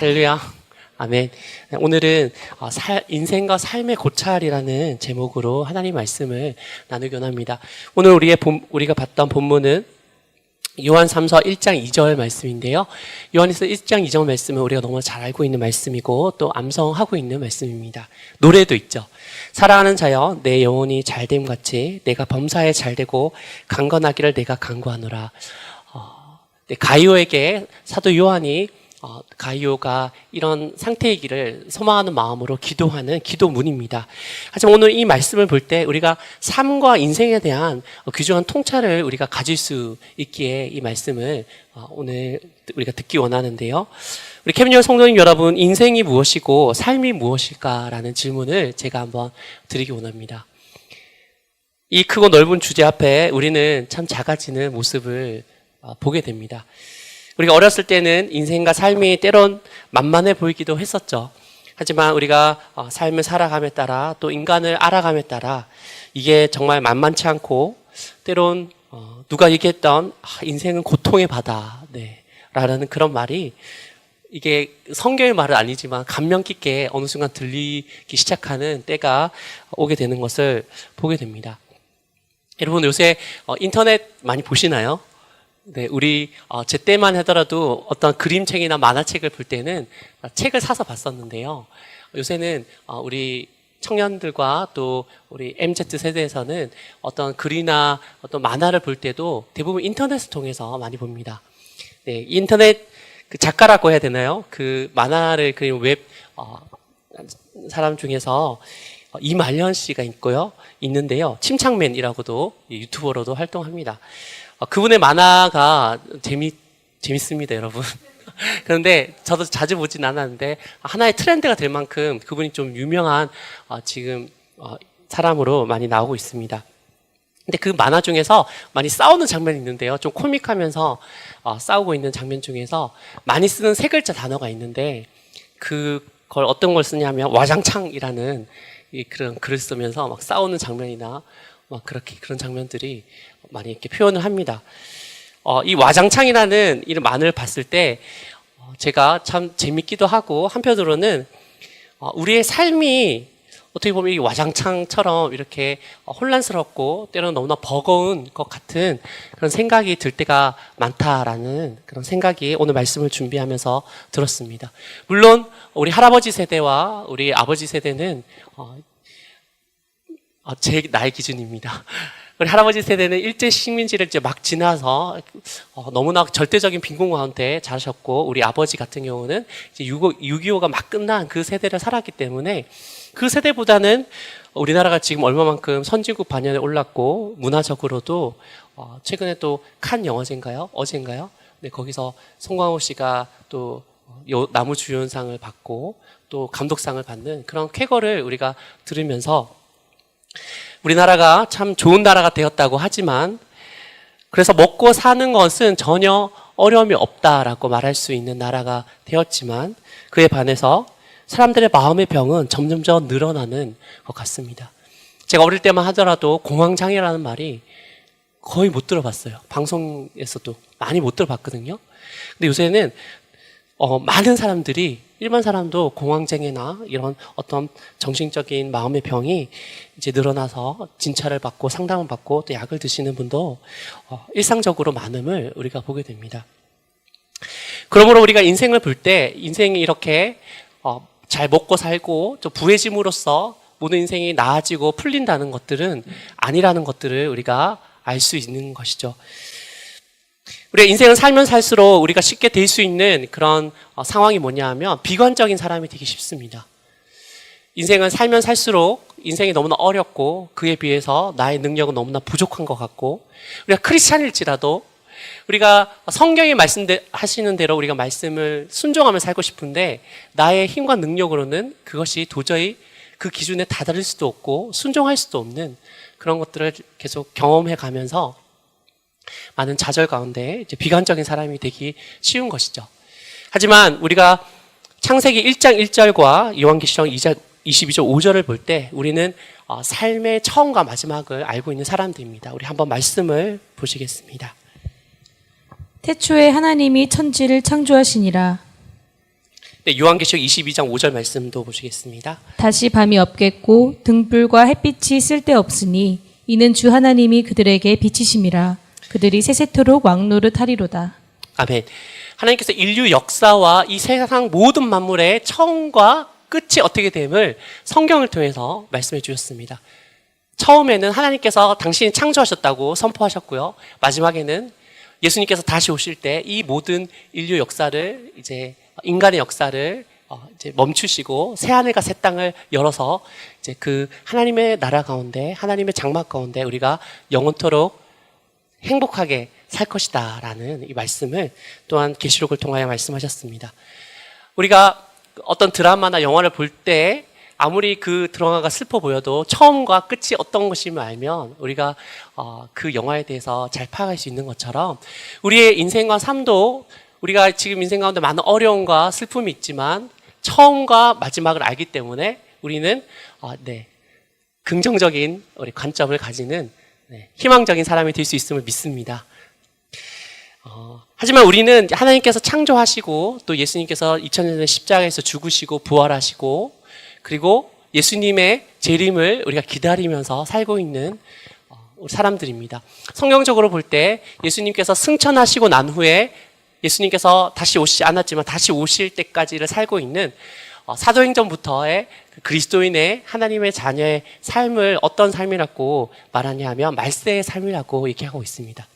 할렐루야. 아멘. 오늘은 인생과 삶의 고찰이라는 제목으로 하나님 말씀을 나누곤 합니다. 오늘 우리가 봤던 본문은 요한 3서 1장 2절 말씀인데요. 요한에서 1장 2절 말씀은 우리가 너무 잘 알고 있는 말씀이고 또 암송하고 있는 말씀입니다. 노래도 있죠. 사랑하는 자여 내 영혼이 잘됨 같이 내가 범사에 잘되고 강건하기를 내가 간구하노라. 가이오에게 사도 요한이 가이오가 이런 상태이기를 소망하는 마음으로 기도하는 기도문입니다. 하지만 오늘 이 말씀을 볼 때 우리가 삶과 인생에 대한 귀중한 통찰을 우리가 가질 수 있기에 이 말씀을 오늘 우리가 듣기 원하는데요. 우리 캐비닛 성도님 여러분, 인생이 무엇이고 삶이 무엇일까라는 질문을 제가 한번 드리기 원합니다. 이 크고 넓은 주제 앞에 우리는 참 작아지는 모습을 보게 됩니다. 우리가 어렸을 때는 인생과 삶이 때론 만만해 보이기도 했었죠. 하지만 우리가 삶을 살아감에 따라 또 인간을 알아감에 따라 이게 정말 만만치 않고 때론 누가 얘기했던 인생은 고통의 바다 라는 그런 말이 이게 성경의 말은 아니지만 감명 깊게 어느 순간 들리기 시작하는 때가 오게 되는 것을 보게 됩니다. 여러분 요새 인터넷 많이 보시나요? 네, 제 때만 하더라도 어떤 그림책이나 만화책을 볼 때는 책을 사서 봤었는데요. 요새는 우리 청년들과 또 우리 MZ 세대에서는 어떤 글이나 어떤 만화를 볼 때도 대부분 인터넷을 통해서 많이 봅니다. 네, 인터넷 그 작가라고 해야 되나요? 그 만화를 그린 웹 사람 중에서 이말년 씨가 있는데요. 침착맨이라고도 유튜버로도 활동합니다. 그분의 만화가 재밌습니다, 여러분. 그런데 저도 자주 보진 않았는데 하나의 트렌드가 될 만큼 그분이 좀 유명한 지금 사람으로 많이 나오고 있습니다. 근데 그 만화 중에서 많이 싸우는 장면이 있는데요. 좀 코믹하면서 싸우고 있는 장면 중에서 많이 쓰는 세 글자 단어가 있는데 그걸 어떤 걸 쓰냐면 와장창이라는 그런 글을 쓰면서 막 싸우는 장면이나 막 그런 장면들이 많이 이렇게 표현을 합니다. 이 와장창이라는 이런 만화를 봤을 때 제가 참 재밌기도 하고 한편으로는 우리의 삶이 어떻게 보면 이 와장창처럼 이렇게 혼란스럽고 때로는 너무나 버거운 것 같은 그런 생각이 들 때가 많다라는 그런 생각이 오늘 말씀을 준비하면서 들었습니다. 물론 우리 할아버지 세대와 우리 아버지 세대는 나의 기준입니다. 우리 할아버지 세대는 일제 식민지를 이제 막 지나서 너무나 절대적인 빈곤 가운데 자라셨고 우리 아버지 같은 경우는 이제 6.25가 막 끝난 그 세대를 살았기 때문에 그 세대보다는 우리나라가 지금 얼마만큼 선진국 반열에 올랐고 문화적으로도 최근에 또 칸 영화제인가요? 어제인가요? 네, 거기서 송강호 씨가 또 나무주연상을 받고 또 감독상을 받는 그런 쾌거를 우리가 들으면서 우리나라가 참 좋은 나라가 되었다고 하지만 그래서 먹고 사는 것은 전혀 어려움이 없다라고 말할 수 있는 나라가 되었지만 그에 반해서 사람들의 마음의 병은 점점점 늘어나는 것 같습니다. 제가 어릴 때만 하더라도 공황장애라는 말이 거의 못 들어봤어요. 방송에서도 많이 못 들어봤거든요. 근데 요새는 많은 사람들이 일반 사람도 공황장애나 이런 어떤 정신적인 마음의 병이 이제 늘어나서 진찰을 받고 상담을 받고 또 약을 드시는 분도 일상적으로 많음을 우리가 보게 됩니다. 그러므로 우리가 인생을 볼 때 인생이 이렇게 잘 먹고 살고 또 부해짐으로써 모든 인생이 나아지고 풀린다는 것들은 아니라는 것들을 우리가 알 수 있는 것이죠. 우리가 인생을 살면 살수록 우리가 쉽게 될 수 있는 그런 상황이 뭐냐 하면 비관적인 사람이 되기 쉽습니다. 인생을 살면 살수록 인생이 너무나 어렵고 그에 비해서 나의 능력은 너무나 부족한 것 같고 우리가 크리스찬일지라도 우리가 성경이 말씀하시는 대로 우리가 말씀을 순종하며 살고 싶은데 나의 힘과 능력으로는 그것이 도저히 그 기준에 다다를 수도 없고 순종할 수도 없는 그런 것들을 계속 경험해 가면서 많은 좌절 가운데 이제 비관적인 사람이 되기 쉬운 것이죠. 하지만 우리가 창세기 1장 1절과 요한계시록 2장 22절 5절을 볼 때 우리는 삶의 처음과 마지막을 알고 있는 사람들입니다. 우리 한번 말씀을 보시겠습니다. 태초에 하나님이 천지를 창조하시니라. 네, 요한계시록 22장 5절 말씀도 보시겠습니다. 다시 밤이 없겠고 등불과 햇빛이 쓸데없으니 이는 주 하나님이 그들에게 빛이심이라. 그들이 세세토록 왕노릇 하리로다. 아멘. 하나님께서 인류 역사와 이 세상 모든 만물의 처음과 끝이 어떻게 됨을 성경을 통해서 말씀해 주셨습니다. 처음에는 하나님께서 당신이 창조하셨다고 선포하셨고요. 마지막에는 예수님께서 다시 오실 때 이 모든 인류 역사를 이제 인간의 역사를 이제 멈추시고 새 하늘과 새 땅을 열어서 이제 그 하나님의 나라 가운데 하나님의 장막 가운데 우리가 영원토록 행복하게 살 것이다라는 이 말씀을 또한 계시록을 통하여 말씀하셨습니다. 우리가 어떤 드라마나 영화를 볼 때 아무리 그 드라마가 슬퍼 보여도 처음과 끝이 어떤 것임을 알면 우리가 그 영화에 대해서 잘 파악할 수 있는 것처럼 우리의 인생과 삶도 우리가 지금 인생 가운데 많은 어려움과 슬픔이 있지만 처음과 마지막을 알기 때문에 우리는 긍정적인 우리 관점을 가지는 희망적인 사람이 될 수 있음을 믿습니다. 하지만 우리는 하나님께서 창조하시고 또 예수님께서 2000년 전에 십자가에서 죽으시고 부활하시고 그리고 예수님의 재림을 우리가 기다리면서 살고 있는 사람들입니다. 성경적으로 볼 때 예수님께서 승천하시고 난 후에 예수님께서 다시 오시지 않았지만 다시 오실 때까지를 살고 있는 사도행전부터의 그리스도인의 하나님의 자녀의 삶을 어떤 삶이라고 말하냐 하면 말세의 삶이라고 얘기하고 있습니다.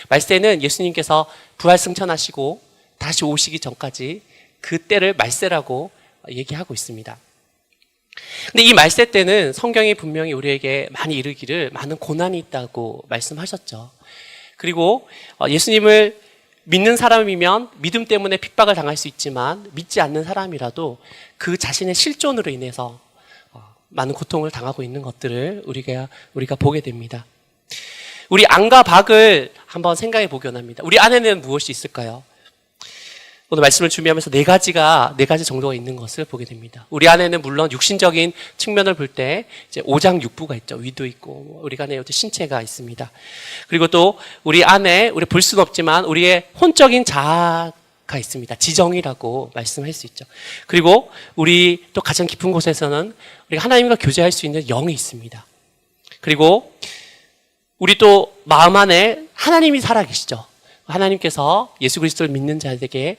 말세는 예수님께서 부활 승천하시고 다시 오시기 전까지 그 때를 말세라고 얘기하고 있습니다. 근데 이 말세 때는 성경이 분명히 우리에게 많이 이르기를 많은 고난이 있다고 말씀하셨죠. 그리고 예수님을 믿는 사람이면 믿음 때문에 핍박을 당할 수 있지만 믿지 않는 사람이라도 그 자신의 실존으로 인해서 많은 고통을 당하고 있는 것들을 우리가 보게 됩니다. 우리 안과 박을 한번 생각해 보기 원합니다. 우리 안에는 무엇이 있을까요? 오늘 말씀을 준비하면서 네 가지 정도가 있는 것을 보게 됩니다. 우리 안에는 물론 육신적인 측면을 볼 때 이제 오장육부가 있죠. 위도 있고 우리 안에 신체가 있습니다. 그리고 또 우리 안에 우리 볼 수는 없지만 우리의 혼적인 자아가 있습니다. 지정이라고 말씀할 수 있죠. 그리고 우리 또 가장 깊은 곳에서는 우리가 하나님과 교제할 수 있는 영이 있습니다. 그리고 우리 또 마음 안에 하나님이 살아계시죠. 하나님께서 예수 그리스도를 믿는 자들에게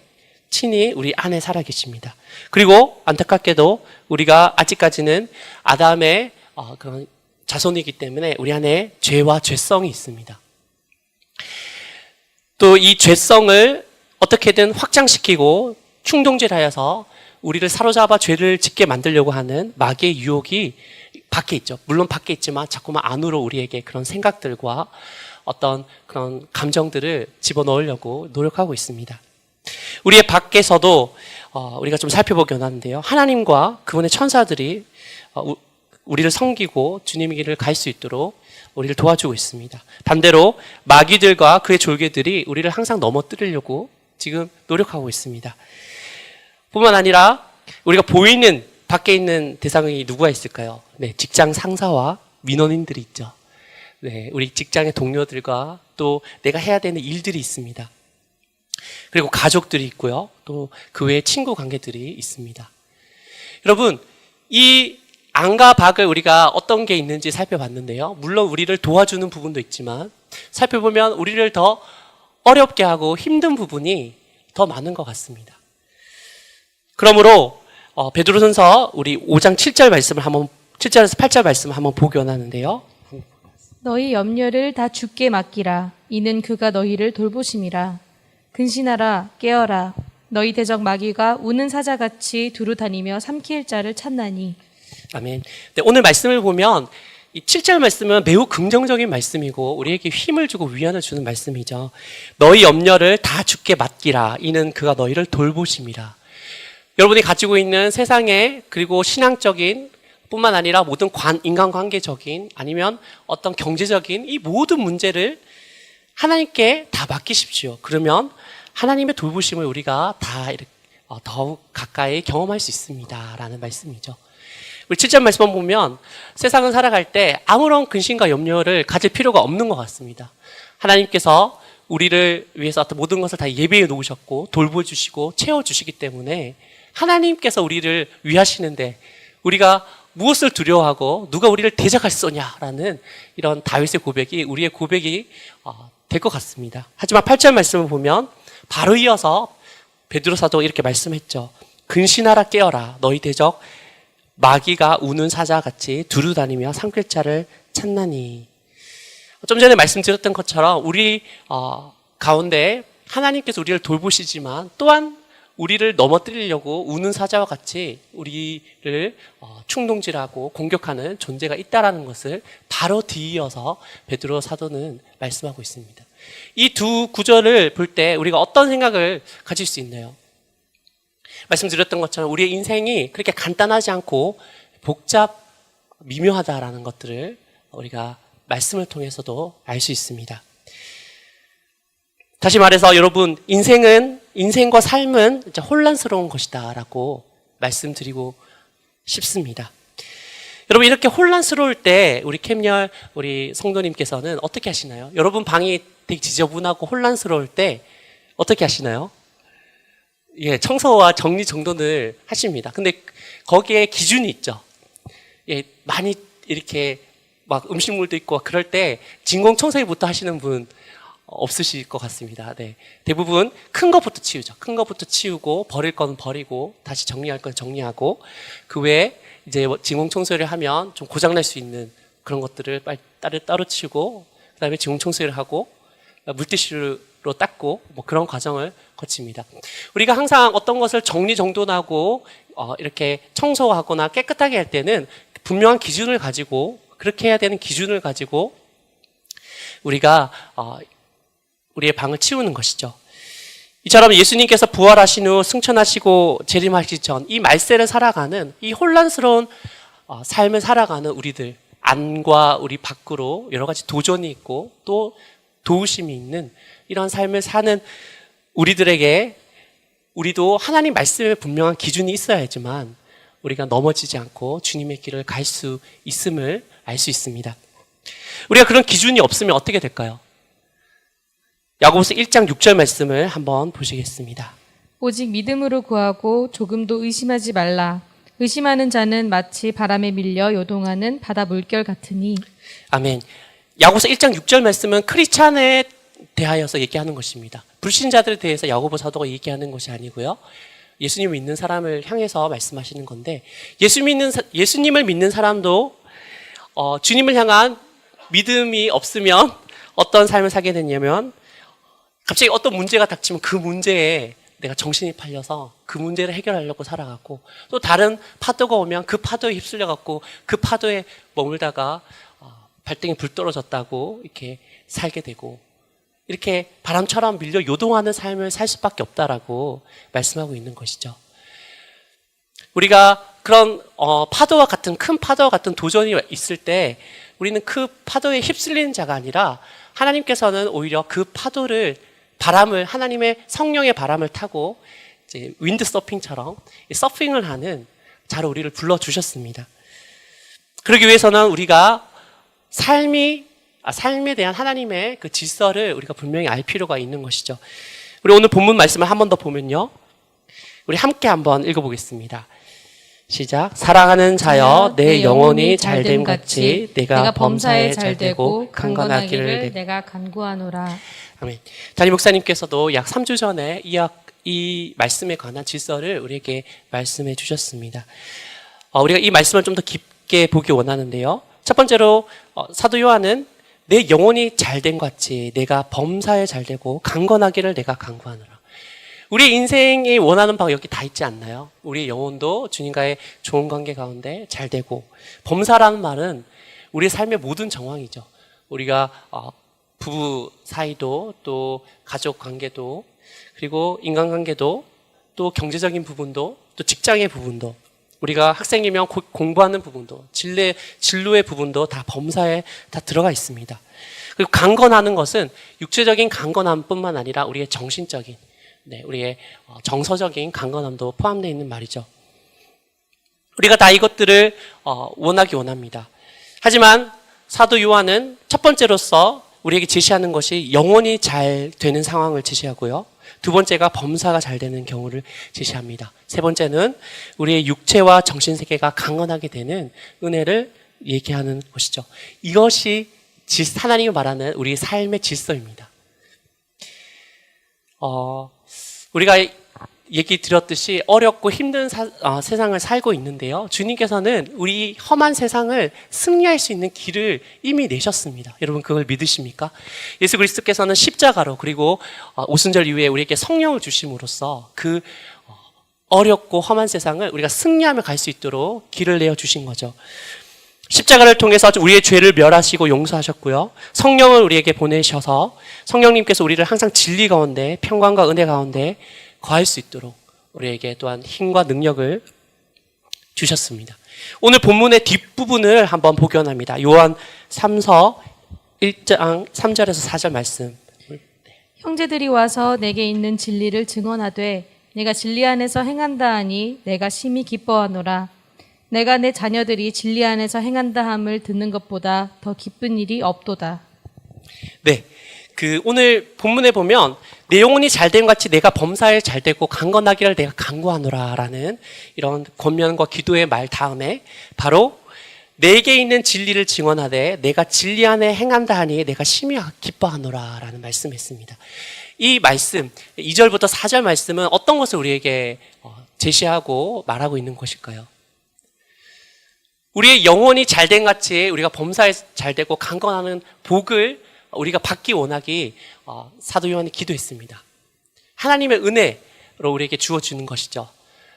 친히 우리 안에 살아계십니다. 그리고 안타깝게도 우리가 아직까지는 아담의 그런 자손이기 때문에 우리 안에 죄와 죄성이 있습니다. 또 이 죄성을 어떻게든 확장시키고 충동질하여서 우리를 사로잡아 죄를 짓게 만들려고 하는 마귀의 유혹이 밖에 있죠. 물론 밖에 있지만 자꾸만 안으로 우리에게 그런 생각들과 어떤 그런 감정들을 집어넣으려고 노력하고 있습니다. 우리의 밖에서도 우리가 좀 살펴보기 원하는데요. 하나님과 그분의 천사들이 우리를 섬기고 주님의 길을 갈 수 있도록 우리를 도와주고 있습니다. 반대로 마귀들과 그의 졸개들이 우리를 항상 넘어뜨리려고 지금 노력하고 있습니다. 뿐만 아니라 우리가 보이는 밖에 있는 대상이 누구가 있을까요? 네, 직장 상사와 민원인들이 있죠. 네, 우리 직장의 동료들과 또 내가 해야 되는 일들이 있습니다. 그리고 가족들이 있고요. 또 그 외에 친구 관계들이 있습니다. 여러분, 이 안과 박을 우리가 어떤 게 있는지 살펴봤는데요. 물론 우리를 도와주는 부분도 있지만 살펴보면 우리를 더 어렵게 하고 힘든 부분이 더 많은 것 같습니다. 그러므로 베드로전서 우리 5장 7절 말씀을 7절에서 8절 말씀을 한번 보기 원하는데요. 너희 염려를 다 주께 맡기라. 이는 그가 너희를 돌보심이라. 근신하라, 깨어라. 너희 대적 마귀가 우는 사자같이 두루 다니며 삼킬 자를 찾나니. 아멘. 네, 오늘 말씀을 보면 이 7절 말씀은 매우 긍정적인 말씀이고 우리에게 힘을 주고 위안을 주는 말씀이죠. 너희 염려를 다 주께 맡기라. 이는 그가 너희를 돌보심이라. 여러분이 가지고 있는 세상의 그리고 신앙적인 뿐만 아니라 모든 인간관계적인 아니면 어떤 경제적인 이 모든 문제를 하나님께 다 맡기십시오. 그러면 하나님의 돌보심을 우리가 다 더욱 가까이 경험할 수 있습니다. 라는 말씀이죠. 우리 7절 말씀을 보면 세상은 살아갈 때 아무런 근심과 염려를 가질 필요가 없는 것 같습니다. 하나님께서 우리를 위해서 어떤 모든 것을 다 예비해 놓으셨고 돌보주시고 채워주시기 때문에 하나님께서 우리를 위하시는데 우리가 무엇을 두려워하고 누가 우리를 대적하시소냐라는 이런 다윗의 고백이 우리의 고백이 될 것 같습니다. 하지만 8절 말씀을 보면 바로 이어서 베드로 사도가 이렇게 말씀했죠. 근신하라 깨어라 너희 대적 마귀가 우는 사자같이 두루다니며 산길자를 찾나니. 좀 전에 말씀드렸던 것처럼 우리 가운데 하나님께서 우리를 돌보시지만 또한 우리를 넘어뜨리려고 우는 사자와 같이 우리를 충동질하고 공격하는 존재가 있다라는 것을 바로 뒤이어서 베드로 사도는 말씀하고 있습니다. 이 두 구절을 볼 때 우리가 어떤 생각을 가질 수 있나요? 말씀드렸던 것처럼 우리의 인생이 그렇게 간단하지 않고 미묘하다라는 것들을 우리가 말씀을 통해서도 알 수 있습니다. 다시 말해서 여러분, 인생과 삶은 진짜 혼란스러운 것이다라고 말씀드리고 싶습니다. 여러분, 이렇게 혼란스러울 때 우리 캠열, 우리 성도님께서는 어떻게 하시나요? 여러분 방이 되게 지저분하고 혼란스러울 때 어떻게 하시나요? 예, 청소와 정리 정돈을 하십니다. 근데 거기에 기준이 있죠. 예, 많이 이렇게 막 음식물도 있고 그럴 때 진공 청소기부터 하시는 분 없으실 것 같습니다. 네. 대부분 큰 것부터 치우죠. 큰 것부터 치우고 버릴 건 버리고 다시 정리할 건 정리하고 그 외에 이제 진공 청소를 하면 좀 고장날 수 있는 그런 것들을 따로 치우고 그다음에 진공 청소를 하고 물티슈로 닦고 뭐 그런 과정을 거칩니다. 우리가 항상 어떤 것을 정리정돈하고 이렇게 청소하거나 깨끗하게 할 때는 분명한 기준을 가지고 그렇게 해야 되는 기준을 가지고 우리가 우리의 방을 치우는 것이죠. 이처럼 예수님께서 부활하신 후 승천하시고 재림하시기 전 이 말세를 살아가는 이 혼란스러운 삶을 살아가는 우리들 안과 우리 밖으로 여러 가지 도전이 있고 또 도우심이 있는 이런 삶을 사는 우리들에게 우리도 하나님 말씀에 분명한 기준이 있어야지만 우리가 넘어지지 않고 주님의 길을 갈 수 있음을 알 수 있습니다. 우리가 그런 기준이 없으면 어떻게 될까요? 야고보서 1장 6절 말씀을 한번 보시겠습니다. 오직 믿음으로 구하고 조금도 의심하지 말라. 의심하는 자는 마치 바람에 밀려 요동하는 바다 물결 같으니. 아멘. 야고보서 1장 6절 말씀은 크리스찬에 대하여서 얘기하는 것입니다. 불신자들에 대해서 야고보 사도가 얘기하는 것이 아니고요. 예수님을 믿는 사람을 향해서 말씀하시는 건데 예수님을 믿는 사람도 주님을 향한 믿음이 없으면 어떤 삶을 살게 되냐면 갑자기 어떤 문제가 닥치면 그 문제에 내가 정신이 팔려서 그 문제를 해결하려고 살아갔고 또 다른 파도가 오면 그 파도에 휩쓸려갖고 그 파도에 머물다가 발등에 불 떨어졌다고 이렇게 살게 되고 이렇게 바람처럼 밀려 요동하는 삶을 살 수밖에 없다라고 말씀하고 있는 것이죠. 우리가 그런 파도와 같은 큰 파도와 같은 도전이 있을 때 우리는 그 파도에 휩쓸리는 자가 아니라 하나님께서는 오히려 그 파도를 하나님의 성령의 바람을 타고 이제 윈드 서핑처럼 서핑을 하는 자로 우리를 불러주셨습니다. 그러기 위해서는 우리가 삶에 대한 하나님의 그 질서를 우리가 분명히 알 필요가 있는 것이죠. 우리 오늘 본문 말씀을 한 번 더 보면요. 우리 함께 한번 읽어보겠습니다. 시작. 사랑하는 자여 내 영혼이 잘됨 같이 내가 범사에 잘되고 강건하기를 내가 간구하노라. 아멘. 담임 목사님께서도 약 3주 전에 이 말씀에 관한 질서를 우리에게 말씀해 주셨습니다. 우리가 이 말씀을 좀 더 깊게 보기 원하는데요. 첫 번째로 사도 요한은 내 영혼이 잘됨 같이 내가 범사에 잘되고 강건하기를 내가 간구하노라. 우리 인생이 원하는 바가 여기 다 있지 않나요? 우리 영혼도 주님과의 좋은 관계 가운데 잘되고 범사라는 말은 우리 삶의 모든 정황이죠. 우리가 부부 사이도 또 가족 관계도 그리고 인간관계도 또 경제적인 부분도 또 직장의 부분도 우리가 학생이면 공부하는 부분도 진로의 부분도 다 범사에 다 들어가 있습니다. 그리고 강건하는 것은 육체적인 강건함뿐만 아니라 우리의 정신적인 우리의 정서적인 강건함도 포함되어 있는 말이죠. 우리가 다 이것들을 원합니다. 하지만 사도 요한은 첫 번째로서 우리에게 제시하는 것이 영혼이 잘 되는 상황을 제시하고요. 두 번째가 범사가 잘 되는 경우를 제시합니다. 세 번째는 우리의 육체와 정신세계가 강건하게 되는 은혜를 얘기하는 것이죠. 이것이 하나님이 말하는 우리 삶의 질서입니다. 우리가 얘기 드렸듯이 어렵고 힘든 세상을 살고 있는데요. 주님께서는 우리 험한 세상을 승리할 수 있는 길을 이미 내셨습니다. 여러분 그걸 믿으십니까? 예수 그리스도께서는 십자가로 그리고 오순절 이후에 우리에게 성령을 주심으로써 그 어렵고 험한 세상을 우리가 승리하며 갈 수 있도록 길을 내어주신 거죠. 십자가를 통해서 우리의 죄를 멸하시고 용서하셨고요. 성령을 우리에게 보내셔서 성령님께서 우리를 항상 진리 가운데 평강과 은혜 가운데 거할 수 있도록 우리에게 또한 힘과 능력을 주셨습니다. 오늘 본문의 뒷부분을 한번 보기 원합니다. 요한 3서 1장 3절에서 4절 말씀. 형제들이 와서 내게 있는 진리를 증언하되 내가 진리 안에서 행한다 하니 내가 심히 기뻐하노라. 내가 내 자녀들이 진리 안에서 행한다 함을 듣는 것보다 더 기쁜 일이 없도다. 네. 오늘 본문에 보면 내 영혼이 잘됨 같이 내가 범사에 잘되고 강건하기를 내가 간구하노라라는 이런 권면과 기도의 말 다음에 바로 내게 있는 진리를 증언하되 내가 진리 안에 행한다 하니 내가 심히 기뻐하노라라는 말씀했습니다. 이 말씀 2절부터 4절 말씀은 어떤 것을 우리에게 제시하고 말하고 있는 것일까요? 우리의 영혼이 잘된 같이 우리가 범사에 잘되고 강건하는 복을 우리가 받기 원하기 사도 요한이 기도했습니다. 하나님의 은혜로 우리에게 주어주는 것이죠.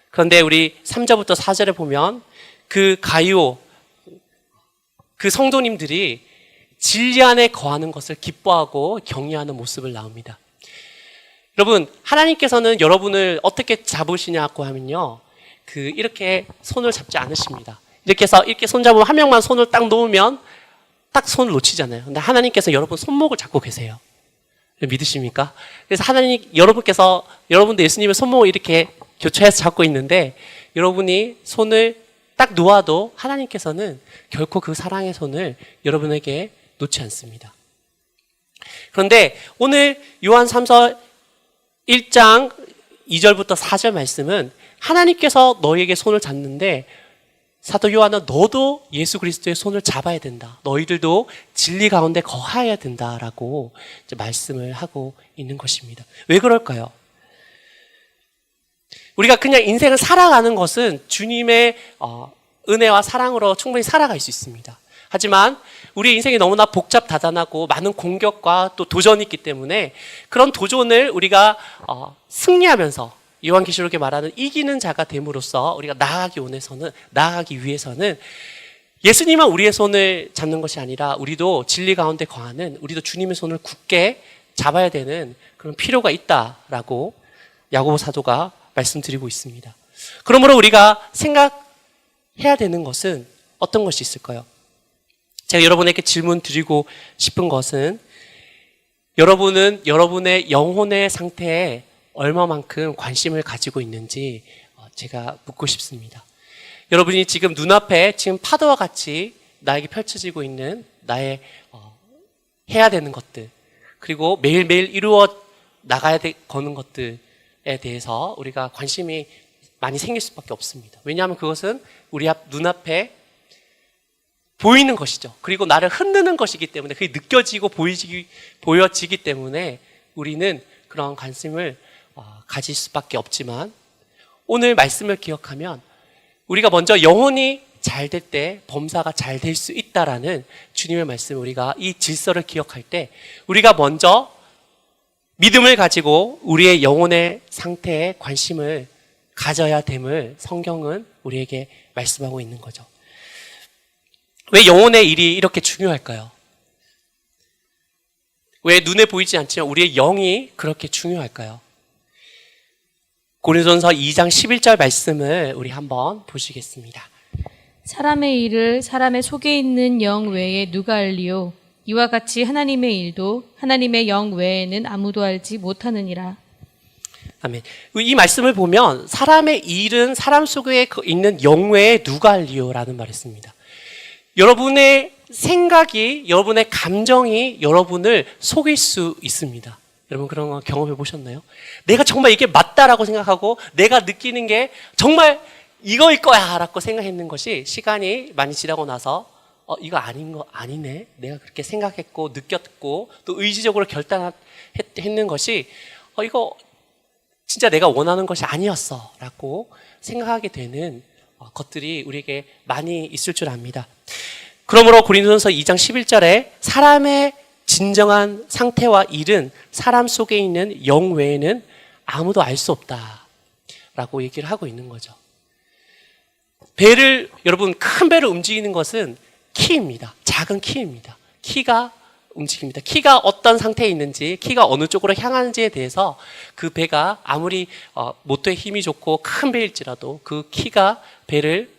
그런데 우리 3절부터 4절에 보면 그 가이오, 그 성도님들이 진리 안에 거하는 것을 기뻐하고 격려하는 모습을 나옵니다. 여러분, 하나님께서는 여러분을 어떻게 잡으시냐고 하면요. 이렇게 손을 잡지 않으십니다. 이렇게 해서 이렇게 손 잡으면 한 명만 손을 딱 놓으면 딱 손을 놓치잖아요. 근데 하나님께서 여러분 손목을 잡고 계세요. 믿으십니까? 그래서 여러분도 예수님의 손목을 이렇게 교차해서 잡고 있는데 여러분이 손을 딱 놓아도 하나님께서는 결코 그 사랑의 손을 여러분에게 놓지 않습니다. 그런데 오늘 요한 3서 1장 2절부터 4절 말씀은 하나님께서 너희에게 손을 잡는데 사도 요한은 너도 예수 그리스도의 손을 잡아야 된다. 너희들도 진리 가운데 거하여야 된다라고 이제 말씀을 하고 있는 것입니다. 왜 그럴까요? 우리가 그냥 인생을 살아가는 것은 주님의 은혜와 사랑으로 충분히 살아갈 수 있습니다. 하지만 우리 인생이 너무나 복잡다단하고 많은 공격과 또 도전이 있기 때문에 그런 도전을 우리가 승리하면서 요한계시록에 말하는 이기는 자가 됨으로써 우리가 나아가기 위해서는 예수님만 우리의 손을 잡는 것이 아니라 우리도 진리 가운데 거하는 우리도 주님의 손을 굳게 잡아야 되는 그런 필요가 있다라고 야고보 사도가 말씀드리고 있습니다. 그러므로 우리가 생각해야 되는 것은 어떤 것이 있을까요? 제가 여러분에게 질문 드리고 싶은 것은 여러분은 여러분의 영혼의 상태에 얼마만큼 관심을 가지고 있는지 제가 묻고 싶습니다. 여러분이 지금 눈앞에 지금 파도와 같이 나에게 펼쳐지고 있는 나의 해야 되는 것들 그리고 매일매일 이루어 나가야 거는 것들에 대해서 우리가 관심이 많이 생길 수밖에 없습니다. 왜냐하면 그것은 우리 눈앞에 보이는 것이죠. 그리고 나를 흔드는 것이기 때문에 그게 느껴지고 보여지기 때문에 우리는 그런 관심을 가질 수밖에 없지만 오늘 말씀을 기억하면 우리가 먼저 영혼이 잘 될 때 범사가 잘 될 수 있다라는 주님의 말씀 우리가 이 질서를 기억할 때 우리가 먼저 믿음을 가지고 우리의 영혼의 상태에 관심을 가져야 됨을 성경은 우리에게 말씀하고 있는 거죠. 왜 영혼의 일이 이렇게 중요할까요? 왜 눈에 보이지 않지만 우리의 영이 그렇게 중요할까요? 고린도전서 2장 11절 말씀을 우리 한번 보시겠습니다. 사람의 일을 사람의 속에 있는 영 외에 누가 알리요? 이와 같이 하나님의 일도 하나님의 영 외에는 아무도 알지 못하느니라. 아멘. 이 말씀을 보면 사람의 일은 사람 속에 있는 영 외에 누가 알리요라는 말을 씁니다. 여러분의 생각이, 여러분의 감정이 여러분을 속일 수 있습니다. 여러분 그런 거 경험해 보셨나요? 내가 정말 이게 맞다라고 생각하고 내가 느끼는 게 정말 이거일 거야 라고 생각했는 것이 시간이 많이 지나고 나서 이거 아닌 거 아니네. 내가 그렇게 생각했고 느꼈고 또 의지적으로 결단했는 것이 이거 진짜 내가 원하는 것이 아니었어 라고 생각하게 되는 것들이 우리에게 많이 있을 줄 압니다. 그러므로 고린도전서 2장 11절에 사람의 진정한 상태와 일은 사람 속에 있는 영 외에는 아무도 알 수 없다 라고 얘기를 하고 있는 거죠. 배를, 여러분 큰 배를 움직이는 것은 키입니다. 작은 키입니다. 키가 움직입니다. 키가 어떤 상태에 있는지, 키가 어느 쪽으로 향하는지에 대해서 그 배가 아무리 모터에 힘이 좋고 큰 배일지라도 그 키가 배를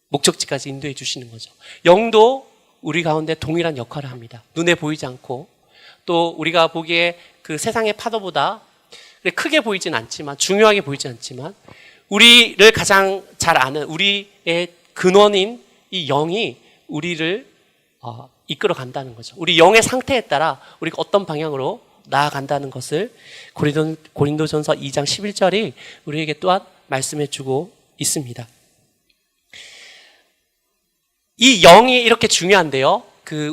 목적지까지 인도해 주시는 거죠. 영도 우리 가운데 동일한 역할을 합니다. 눈에 보이지 않고 또 우리가 보기에 그 세상의 파도보다 크게 보이진 않지만, 중요하게 보이진 않지만 우리를 가장 잘 아는 우리의 근원인 이 영이 우리를 이끌어 간다는 거죠. 우리 영의 상태에 따라 우리가 어떤 방향으로 나아간다는 것을 고린도전서 2장 11절이 우리에게 또한 말씀해 주고 있습니다. 이 영이 이렇게 중요한데요.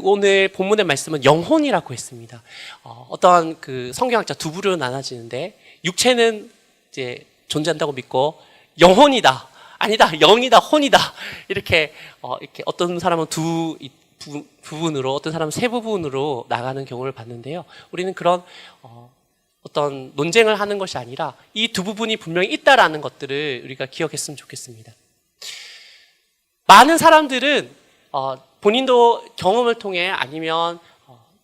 오늘 본문의 말씀은 영혼이라고 했습니다. 어떠한 성경학자 두 부류로 나눠지는데, 육체는 이제 존재한다고 믿고 영혼이다, 아니다, 영이다, 혼이다 이렇게 어떤 사람은 두 부분으로, 어떤 사람은 세 부분으로 나가는 경우를 봤는데요. 우리는 그런 어떤 논쟁을 하는 것이 아니라 이 두 부분이 분명히 있다라는 것들을 우리가 기억했으면 좋겠습니다. 많은 사람들은 본인도 경험을 통해 아니면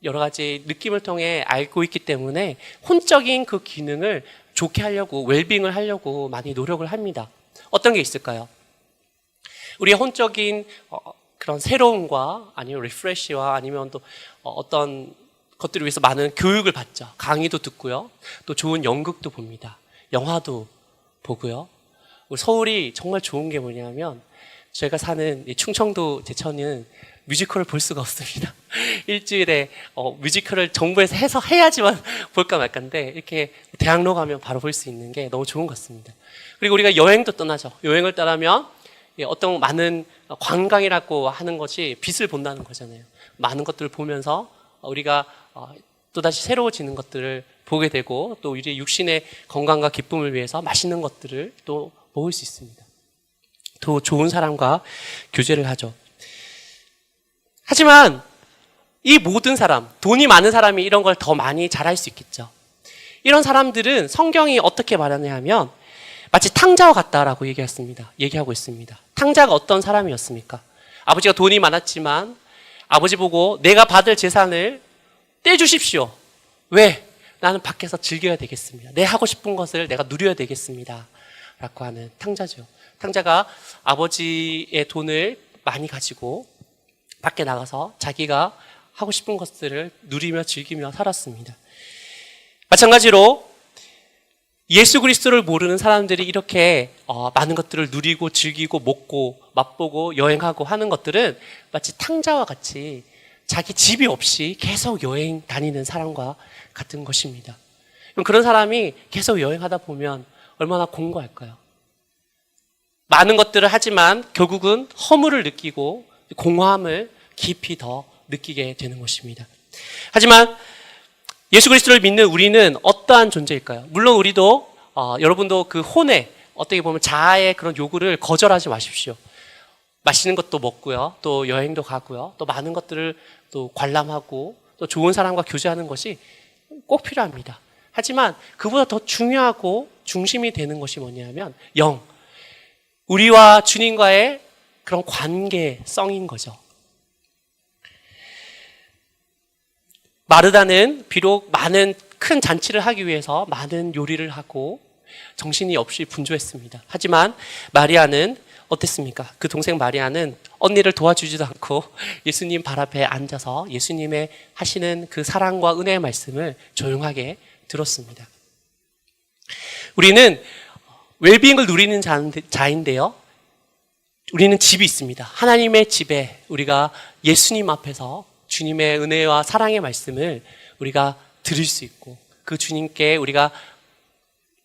여러 가지 느낌을 통해 알고 있기 때문에 혼적인 그 기능을 좋게 하려고, 웰빙을 하려고 많이 노력을 합니다. 어떤 게 있을까요? 우리의 혼적인 그런 새로움과 아니면 리프레시와 아니면 또 어떤 것들을 위해서 많은 교육을 받죠. 강의도 듣고요. 또 좋은 연극도 봅니다. 영화도 보고요. 서울이 정말 좋은 게 뭐냐면, 저희가 사는 이 충청도 제천은 뮤지컬을 볼 수가 없습니다. 일주일에 뮤지컬을 정부에서 해서 해야지만 볼까 말까인데, 이렇게 대학로 가면 바로 볼 수 있는 게 너무 좋은 것 같습니다. 그리고 우리가 여행도 떠나죠. 여행을 떠나면 어떤 많은 관광이라고 하는 것이 빛을 본다는 거잖아요. 많은 것들을 보면서 우리가 또다시 새로워지는 것들을 보게 되고, 또 우리의 육신의 건강과 기쁨을 위해서 맛있는 것들을 또 먹을 수 있습니다. 더 좋은 사람과 교제를 하죠. 하지만 이 모든 사람, 돈이 많은 사람이 이런 걸 더 많이 잘할 수 있겠죠. 이런 사람들은 성경이 어떻게 말하냐 하면 마치 탕자와 같다라고 얘기하고 있습니다. 탕자가 어떤 사람이었습니까? 아버지가 돈이 많았지만 아버지 보고 내가 받을 재산을 떼주십시오. 왜? 나는 밖에서 즐겨야 되겠습니다. 내 하고 싶은 것을 내가 누려야 되겠습니다. 라고 하는 탕자죠. 탕자가 아버지의 돈을 많이 가지고 밖에 나가서 자기가 하고 싶은 것들을 누리며 즐기며 살았습니다. 마찬가지로 예수 그리스도를 모르는 사람들이 이렇게 많은 것들을 누리고 즐기고 먹고 맛보고 여행하고 하는 것들은 마치 탕자와 같이 자기 집이 없이 계속 여행 다니는 사람과 같은 것입니다. 그럼 그런 사람이 계속 여행하다 보면 얼마나 공고할까요? 많은 것들을 하지만 결국은 허물을 느끼고 공허함을 깊이 더 느끼게 되는 것입니다. 하지만 예수 그리스도를 믿는 우리는 어떠한 존재일까요? 물론 우리도 여러분도 그 혼의 어떻게 보면 자아의 그런 요구를 거절하지 마십시오. 맛있는 것도 먹고요, 또 여행도 가고요, 또 많은 것들을 또 관람하고 또 좋은 사람과 교제하는 것이 꼭 필요합니다. 하지만 그보다 더 중요하고 중심이 되는 것이 뭐냐면 영, 우리와 주님과의 그런 관계성인 거죠. 마르다는 비록 많은 큰 잔치를 하기 위해서 많은 요리를 하고 정신이 없이 분주했습니다. 하지만 마리아는 어땠습니까? 그 동생 마리아는 언니를 도와주지도 않고 예수님 발 앞에 앉아서 예수님의 하시는 그 사랑과 은혜의 말씀을 조용하게 들었습니다. 우리는 웰빙을 누리는 자인데요. 우리는 집이 있습니다. 하나님의 집에 우리가 예수님 앞에서 주님의 은혜와 사랑의 말씀을 우리가 들을 수 있고 그 주님께 우리가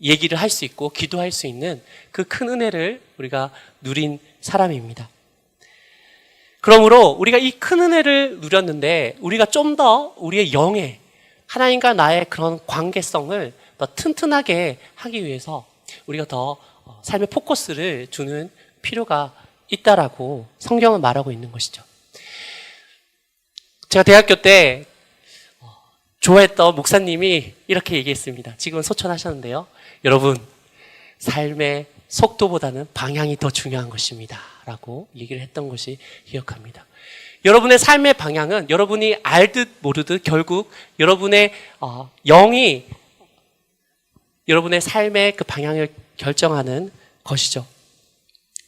얘기를 할 수 있고 기도할 수 있는 그 큰 은혜를 우리가 누린 사람입니다. 그러므로 우리가 이 큰 은혜를 누렸는데 우리가 좀 더 우리의 영에 하나님과 나의 그런 관계성을 더 튼튼하게 하기 위해서 우리가 더 삶의 포커스를 두는 필요가 있다라고 성경은 말하고 있는 것이죠. 제가 대학교 때 좋아했던 목사님이 이렇게 얘기했습니다. 지금은 소천하셨는데요. 여러분, 삶의 속도보다는 방향이 더 중요한 것입니다. 라고 얘기를 했던 것이 기억합니다. 여러분의 삶의 방향은 여러분이 알듯 모르듯 결국 여러분의 영이 여러분의 삶의 그 방향을 결정하는 것이죠.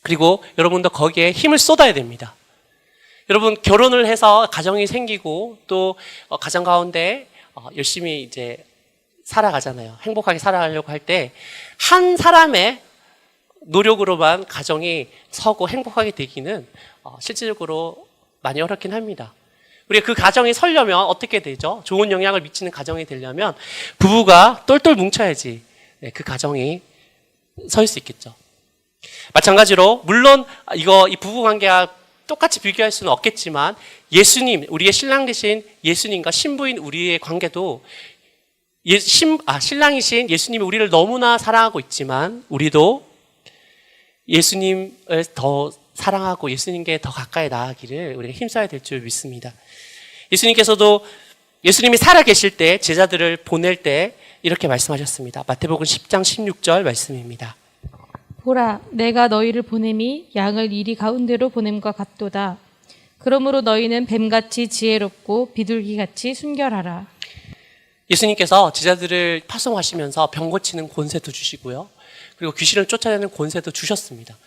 그리고 여러분도 거기에 힘을 쏟아야 됩니다. 여러분 결혼을 해서 가정이 생기고 또 가정 가운데 열심히 이제 살아가잖아요. 행복하게 살아가려고 할 때 한 사람의 노력으로만 가정이 서고 행복하게 되기는 실질적으로 많이 어렵긴 합니다. 우리가 그 가정이 서려면 어떻게 되죠? 좋은 영향을 미치는 가정이 되려면 부부가 똘똘 뭉쳐야지 그 가정이 설 수 있겠죠. 마찬가지로 물론 이 부부 관계와 똑같이 비교할 수는 없겠지만 예수님, 우리의 신랑 되신 예수님과 신부인 우리의 관계도 신랑이신 예수님이 우리를 너무나 사랑하고 있지만 우리도 예수님을 더 사랑하고 예수님께 더 가까이 나아가기를 우리가 힘써야 될 줄 믿습니다. 예수님께서도 예수님이 살아계실 때 제자들을 보낼 때 이렇게 말씀하셨습니다. 마태복음 10장 16절 말씀입니다. 보라, 내가 너희를 보냄이 양을 이리 가운데로 보냄과 같도다. 그러므로 너희는 뱀같이 지혜롭고 비둘기같이 순결하라. 예수님께서 제자들을 파송하시면서 병 고치는 권세도 주시고요. 그리고 귀신을 쫓아내는 권세도 주셨습니다.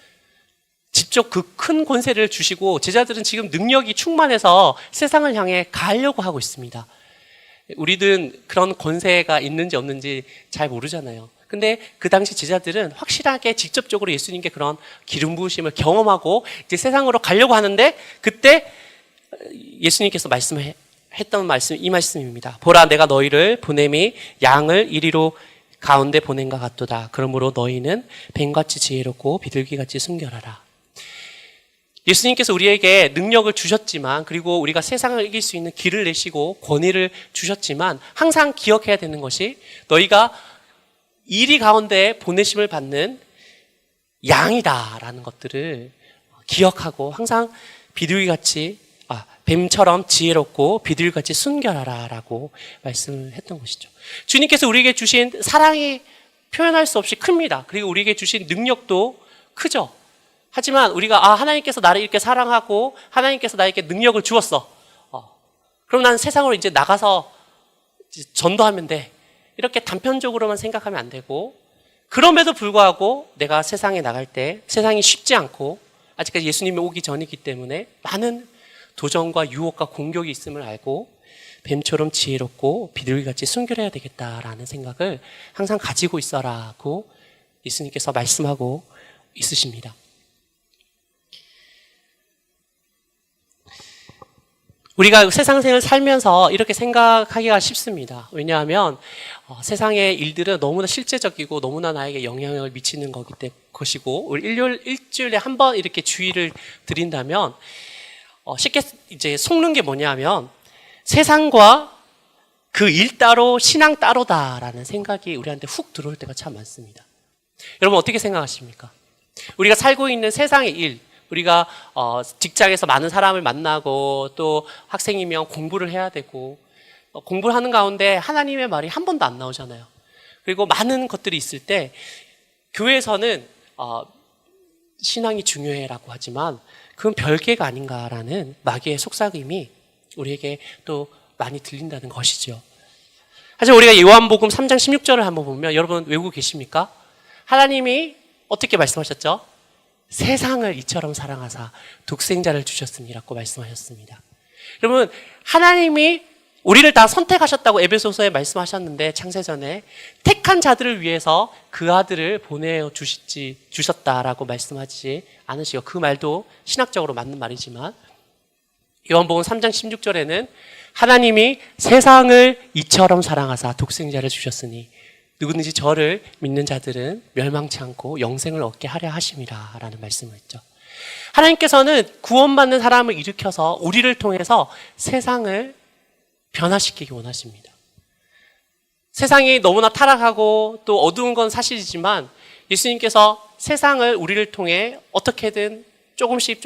직접 그 큰 권세를 주시고 제자들은 지금 능력이 충만해서 세상을 향해 가려고 하고 있습니다. 우리는 그런 권세가 있는지 없는지 잘 모르잖아요. 근데 그 당시 제자들은 확실하게 직접적으로 예수님께 그런 기름 부으심을 경험하고 이제 세상으로 가려고 하는데 그때 예수님께서 했던 말씀, 이 말씀입니다. 보라, 내가 너희를 보냄이 양을 이리로 가운데 보낸과 같도다. 그러므로 너희는 뱀같이 지혜롭고 비둘기같이 순결하라. 예수님께서 우리에게 능력을 주셨지만 그리고 우리가 세상을 이길 수 있는 길을 내시고 권위를 주셨지만 항상 기억해야 되는 것이 너희가 이리 가운데 보내심을 받는 양이다라는 것들을 기억하고 항상 뱀처럼 지혜롭고 비둘기같이 순결하라라고 말씀을 했던 것이죠. 주님께서 우리에게 주신 사랑이 표현할 수 없이 큽니다. 그리고 우리에게 주신 능력도 크죠. 하지만 우리가 하나님께서 나를 이렇게 사랑하고 하나님께서 나에게 능력을 주었어. 그럼 나는 세상으로 이제 나가서 전도하면 돼. 이렇게 단편적으로만 생각하면 안 되고 그럼에도 불구하고 내가 세상에 나갈 때 세상이 쉽지 않고 아직까지 예수님이 오기 전이기 때문에 많은 도전과 유혹과 공격이 있음을 알고 뱀처럼 지혜롭고 비둘기같이 순결해야 되겠다라는 생각을 항상 가지고 있어라고 예수님께서 말씀하고 있으십니다. 우리가 세상생을 살면서 이렇게 생각하기가 쉽습니다. 왜냐하면 세상의 일들은 너무나 실제적이고 너무나 나에게 영향을 미치는 것이고 우리 일주일에 한 번 이렇게 주의를 드린다면 쉽게 이제 속는 게 뭐냐면 세상과 그 일 따로 신앙 따로다라는 생각이 우리한테 훅 들어올 때가 참 많습니다. 여러분 어떻게 생각하십니까? 우리가 살고 있는 세상의 일, 우리가 직장에서 많은 사람을 만나고 또 학생이면 공부를 해야 되고 공부를 하는 가운데 하나님의 말이 한 번도 안 나오잖아요. 그리고 많은 것들이 있을 때 교회에서는 신앙이 중요해라고 하지만 그건 별개가 아닌가라는 마귀의 속삭임이 우리에게 또 많이 들린다는 것이죠. 하지만 우리가 요한복음 3장 16절을 한번 보면 여러분 외우고 계십니까? 하나님이 어떻게 말씀하셨죠? 세상을 이처럼 사랑하사 독생자를 주셨으니라고 말씀하셨습니다. 여러분 하나님이 우리를 다 선택하셨다고 에베소서에 말씀하셨는데 창세전에 택한 자들을 위해서 그 아들을 보내어 주셨다라고 말씀하지 않으시고 그 말도 신학적으로 맞는 말이지만 요한복음 3장 16절에는 하나님이 세상을 이처럼 사랑하사 독생자를 주셨으니 누구든지 저를 믿는 자들은 멸망치 않고 영생을 얻게 하려 하심이라 라는 말씀을 했죠. 하나님께서는 구원받는 사람을 일으켜서 우리를 통해서 세상을 변화시키기 원하십니다. 세상이 너무나 타락하고 또 어두운 건 사실이지만 예수님께서 세상을 우리를 통해 어떻게든 조금씩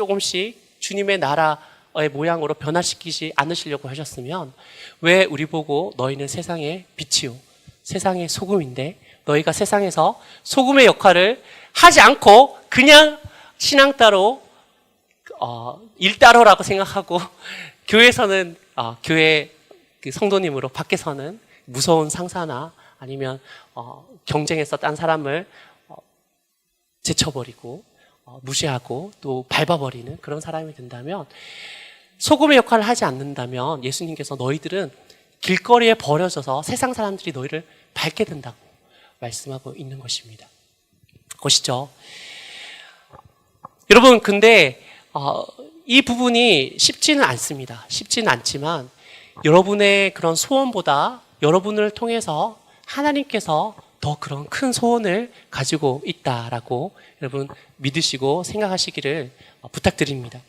주님의 나라의 모양으로 변화시키지 않으시려고 하셨으면 왜 우리 보고 너희는 세상의 빛이요 세상의 소금인데 너희가 세상에서 소금의 역할을 하지 않고 그냥 신앙 따로 일 따로라고 생각하고 교회에서는 교회 그 성도님으로 밖에서는 무서운 상사나 아니면 경쟁에서 딴 사람을 제쳐버리고 무시하고 또 밟아버리는 그런 사람이 된다면 소금의 역할을 하지 않는다면 예수님께서 너희들은 길거리에 버려져서 세상 사람들이 너희를 밟게 된다고 말씀하고 있는 것입니다. 그것이죠. 여러분 근데 이 부분이 쉽지는 않습니다. 쉽지는 않지만 여러분의 그런 소원보다 여러분을 통해서 하나님께서 더 그런 큰 소원을 가지고 있다라고 여러분 믿으시고 생각하시기를 부탁드립니다.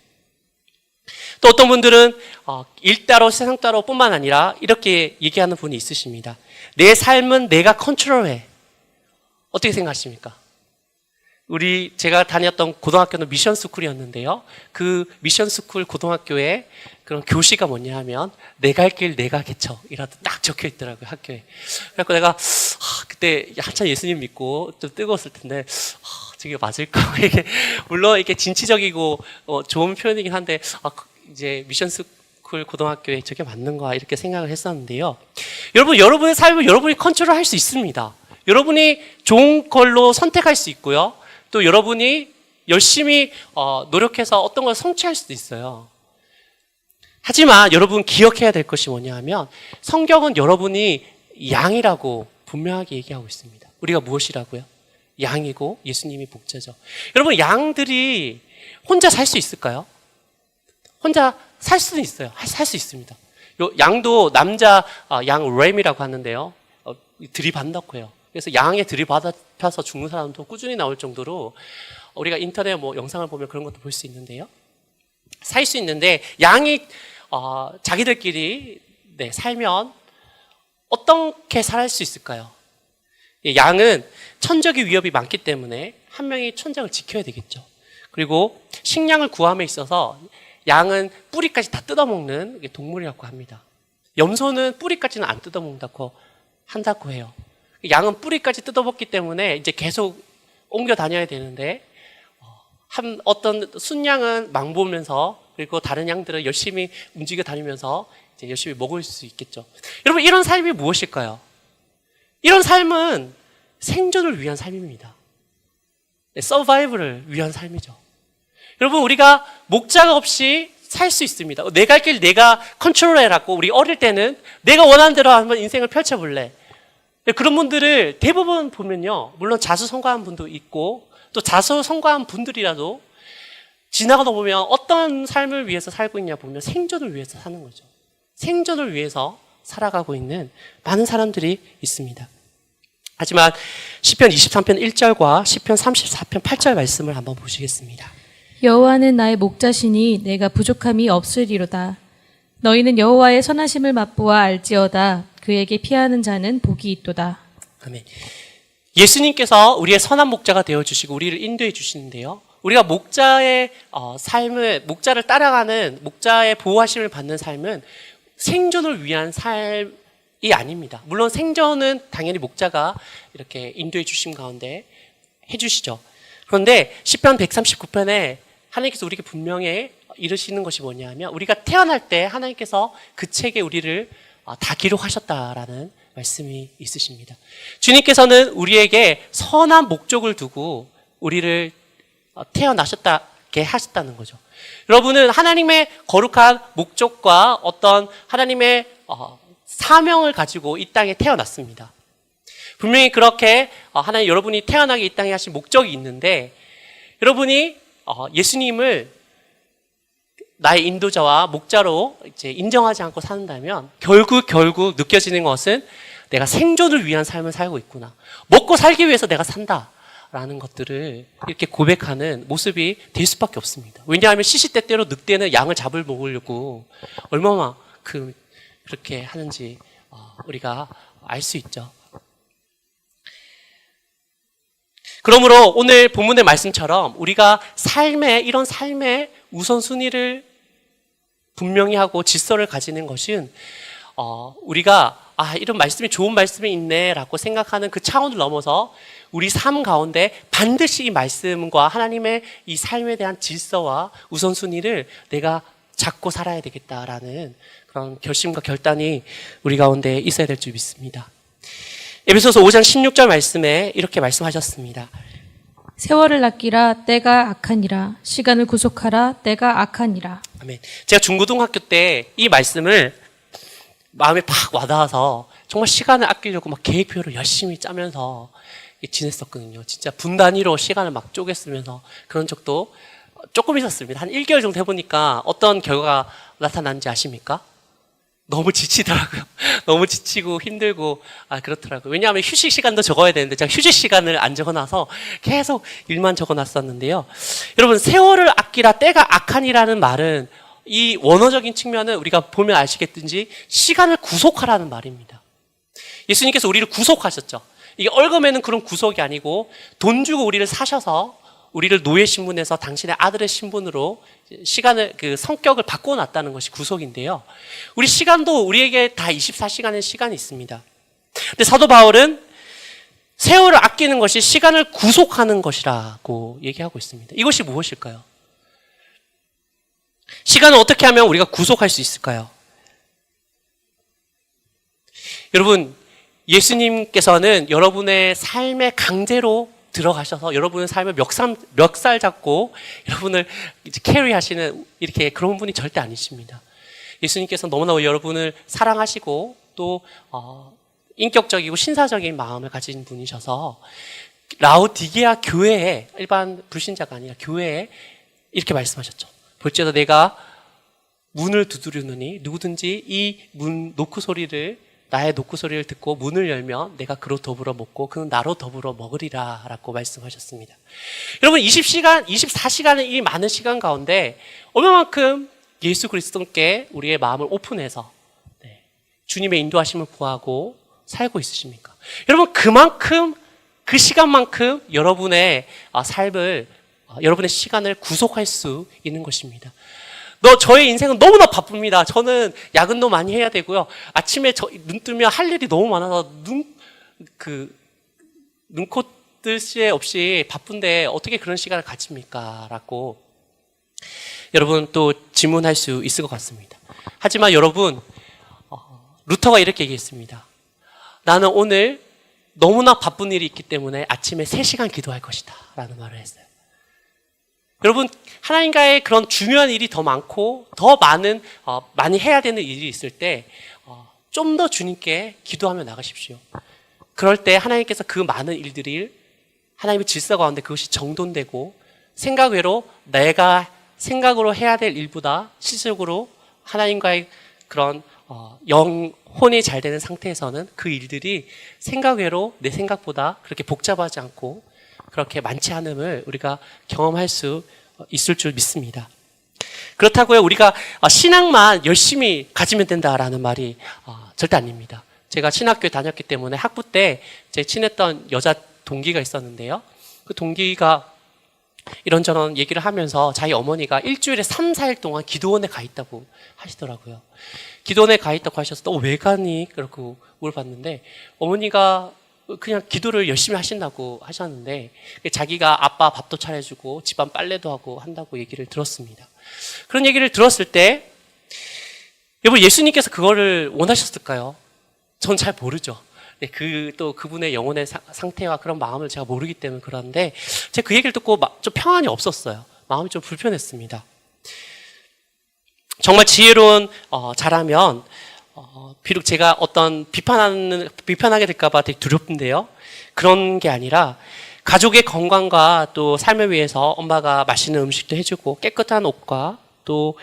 또 어떤 분들은 일 따로 세상 따로 뿐만 아니라 이렇게 얘기하는 분이 있으십니다. 내 삶은 내가 컨트롤해. 어떻게 생각하십니까? 제가 다녔던 고등학교는 미션 스쿨이었는데요. 그 미션 스쿨 고등학교에 그런 교시가 뭐냐 하면 내 갈 길 내가 개쳐 이라도 딱 적혀 있더라고요, 학교에. 그래서 내가 그때 한참 예수님 믿고 좀 뜨거웠을 텐데 저게 맞을까? 이게 물론 이게 진취적이고 좋은 표현이긴 한데 이제 미션 스쿨 고등학교에 저게 맞는가 이렇게 생각을 했었는데요. 여러분의 삶을 여러분이 컨트롤할 수 있습니다. 여러분이 좋은 걸로 선택할 수 있고요. 또 여러분이 열심히 노력해서 어떤 걸 성취할 수도 있어요. 하지만 여러분 기억해야 될 것이 뭐냐 하면 성경은 여러분이 양이라고 분명하게 얘기하고 있습니다. 우리가 무엇이라고요? 양이고 예수님이 목자죠. 여러분 양들이 혼자 살 수 있을까요? 혼자 살 수는 있어요. 살 수 있습니다. 양도 남자 양 램이라고 하는데요. 들이받는다고 해요. 그래서 양에 들이받아서 죽는 사람도 꾸준히 나올 정도로 우리가 인터넷 영상을 보면 그런 것도 볼 수 있는데요. 살 수 있는데 양이 자기들끼리 살면 어떻게 살 수 있을까요? 양은 천적의 위협이 많기 때문에 한 명이 천적을 지켜야 되겠죠. 그리고 식량을 구함에 있어서 양은 뿌리까지 다 뜯어먹는 동물이라고 합니다. 염소는 뿌리까지는 안 뜯어먹는다고 한다고 해요. 양은 뿌리까지 뜯어먹기 때문에 이제 계속 옮겨 다녀야 되는데 어떤 순양은 망보면서 그리고 다른 양들은 열심히 움직여 다니면서 이제 열심히 먹을 수 있겠죠. 여러분 이런 삶이 무엇일까요? 이런 삶은 생존을 위한 삶입니다. 서바이벌을 위한 삶이죠. 여러분 우리가 목자가 없이 살 수 있습니다. 내 갈 길 내가 컨트롤해라고 우리 어릴 때는 내가 원하는 대로 한번 인생을 펼쳐볼래. 그런 분들을 대부분 보면요. 물론 자수성가한 분도 있고 또 자수성가한 분들이라도 지나가다 보면 어떤 삶을 위해서 살고 있냐 보면 생존을 위해서 사는 거죠. 생존을 위해서 살아가고 있는 많은 사람들이 있습니다. 하지만 시편 23편 1절과 시편 34편 8절 말씀을 한번 보시겠습니다. 여호와는 나의 목자시니 내가 부족함이 없으리로다. 너희는 여호와의 선하심을 맛보아 알지어다. 그에게 피하는 자는 복이 있도다. 아멘. 예수님께서 우리의 선한 목자가 되어주시고 우리를 인도해 주시는데요. 우리가 목자의 삶을, 목자를 따라가는, 목자의 보호하심을 받는 삶은 생존을 위한 삶이 아닙니다. 물론 생존은 당연히 목자가 이렇게 인도해 주심 가운데 해주시죠. 그런데 시편 139편에 하나님께서 우리에게 분명히 이르시는 것이 뭐냐 하면 우리가 태어날 때 하나님께서 그 책에 우리를 다 기록하셨다라는 말씀이 있으십니다. 주님께서는 우리에게 선한 목적을 두고 우리를 태어나셨다게 하셨다는 거죠. 여러분은 하나님의 거룩한 목적과 어떤 하나님의 사명을 가지고 이 땅에 태어났습니다. 분명히 그렇게 하나님 여러분이 태어나게 이 땅에 하신 목적이 있는데 여러분이 예수님을 나의 인도자와 목자로 이제 인정하지 않고 산다면 결국 느껴지는 것은 내가 생존을 위한 삶을 살고 있구나. 먹고 살기 위해서 내가 산다라는 것들을 이렇게 고백하는 모습이 될 수밖에 없습니다. 왜냐하면 시시때때로 늑대는 양을 잡을 먹으려고 얼마나 그렇게 하는지 우리가 알 수 있죠. 그러므로 오늘 본문의 말씀처럼 우리가 이런 삶의 우선순위를 분명히 하고 질서를 가지는 것은 우리가 이런 말씀이 좋은 말씀이 있네라고 생각하는 그 차원을 넘어서 우리 삶 가운데 반드시 이 말씀과 하나님의 이 삶에 대한 질서와 우선순위를 내가 잡고 살아야 되겠다라는 그런 결심과 결단이 우리 가운데 있어야 될 줄 믿습니다. 에베소서 5장 16절 말씀에 이렇게 말씀하셨습니다. 세월을 아끼라 때가 악하니라. 시간을 구속하라 때가 악하니라. 아멘. 제가 중고등학교 때 이 말씀을 마음에 팍 와닿아서 정말 시간을 아끼려고 막 계획표를 열심히 짜면서 지냈었거든요. 진짜 분 단위로 시간을 막 쪼개 쓰면서 그런 적도 조금 있었습니다. 한 1개월 정도 해보니까 어떤 결과가 나타났는지 아십니까? 너무 지치더라고요. 너무 지치고 힘들고 그렇더라고요. 왜냐하면 휴식 시간도 적어야 되는데 제가 휴식 시간을 안 적어놔서 계속 일만 적어놨었는데요. 여러분 세월을 아끼라 때가 악하니라는 말은 이 원어적인 측면은 우리가 보면 아시겠든지 시간을 구속하라는 말입니다. 예수님께서 우리를 구속하셨죠. 이게 얽어매는 그런 구속이 아니고 돈 주고 우리를 사셔서 우리를 노예 신분에서 당신의 아들의 신분으로 성격을 바꿔놨다는 것이 구속인데요. 우리 시간도 우리에게 다 24시간의 시간이 있습니다. 근데 사도 바울은 세월을 아끼는 것이 시간을 구속하는 것이라고 얘기하고 있습니다. 이것이 무엇일까요? 시간을 어떻게 하면 우리가 구속할 수 있을까요? 여러분, 예수님께서는 여러분의 삶에 강제로 들어가셔서 여러분의 삶을 멱살 잡고 여러분을 이제 캐리하시는 이렇게 그런 분이 절대 아니십니다. 예수님께서 너무나 여러분을 사랑하시고 또 인격적이고 신사적인 마음을 가진 분이셔서 라오디게아 교회에 일반 불신자가 아니라 교회에 이렇게 말씀하셨죠. 볼지어다 내가 문을 두드리느니 누구든지 이 문 노크 소리를 나의 노크 소리를 듣고 문을 열면 내가 그로 더불어 먹고 그는 나로 더불어 먹으리라 라고 말씀하셨습니다. 여러분 24시간의 이 많은 시간 가운데 얼마만큼 예수 그리스도께 우리의 마음을 오픈해서 주님의 인도하심을 구하고 살고 있으십니까? 여러분 그 시간만큼 여러분의 삶을 여러분의 시간을 구속할 수 있는 것입니다. 저의 인생은 너무나 바쁩니다. 저는 야근도 많이 해야 되고요. 아침에 눈 뜨면 할 일이 너무 많아서 눈코 뜰 새 없이 바쁜데 어떻게 그런 시간을 가집니까? 라고 여러분 또 질문할 수 있을 것 같습니다. 하지만 여러분, 루터가 이렇게 얘기했습니다. 나는 오늘 너무나 바쁜 일이 있기 때문에 아침에 3시간 기도할 것이다. 라는 말을 했어요. 여러분, 하나님과의 그런 중요한 일이 더 많고 더 많이 해야 되는 일이 있을 때 좀 더 주님께 기도하며 나가십시오. 그럴 때 하나님께서 그 많은 일들이 하나님의 질서 가운데 그것이 정돈되고 생각 외로 내가 생각으로 해야 될 일보다 실질적으로 하나님과의 그런 영혼이 잘 되는 상태에서는 그 일들이 생각 외로 내 생각보다 그렇게 복잡하지 않고 그렇게 많지 않음을 우리가 경험할 수 있을 줄 믿습니다. 그렇다고요 우리가 신앙만 열심히 가지면 된다라는 말이 절대 아닙니다. 제가 신학교에 다녔기 때문에 학부 때 제 친했던 여자 동기가 있었는데요. 그 동기가 이런저런 얘기를 하면서 자기 어머니가 일주일에 3, 4일 동안 기도원에 가 있다고 하시더라고요. 기도원에 가 있다고 하셔서 너 왜 가니? 그렇게 물어봤는데 어머니가 그냥 기도를 열심히 하신다고 하셨는데 자기가 아빠 밥도 차려주고 집안 빨래도 하고 한다고 얘기를 들었습니다. 그런 얘기를 들었을 때 여러분 예수님께서 그거를 원하셨을까요? 전 잘 모르죠. 또 그분의 영혼의 상태와 그런 마음을 제가 모르기 때문에 그런데 제가 그 얘기를 듣고 좀 평안이 없었어요. 마음이 좀 불편했습니다. 정말 지혜로운 자라면 비록 제가 어떤 비판하게 될까봐 되게 두렵던데요. 그런 게 아니라 가족의 건강과 또 삶을 위해서 엄마가 맛있는 음식도 해주고 깨끗한 옷과 또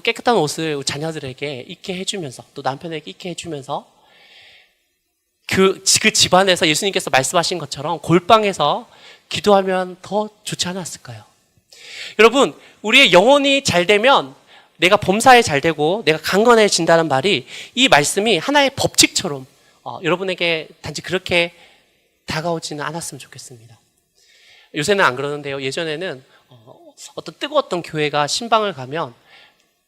깨끗한 옷을 자녀들에게 입게 해주면서 또 남편에게 입게 해주면서 그 집안에서 예수님께서 말씀하신 것처럼 골방에서 기도하면 더 좋지 않았을까요? 여러분, 우리의 영혼이 잘 되면 내가 범사에 잘 되고 내가 강건해진다는 말이 이 말씀이 하나의 법칙처럼 여러분에게 단지 그렇게 다가오지는 않았으면 좋겠습니다. 요새는 안 그러는데요. 예전에는 어떤 뜨거웠던 교회가 신방을 가면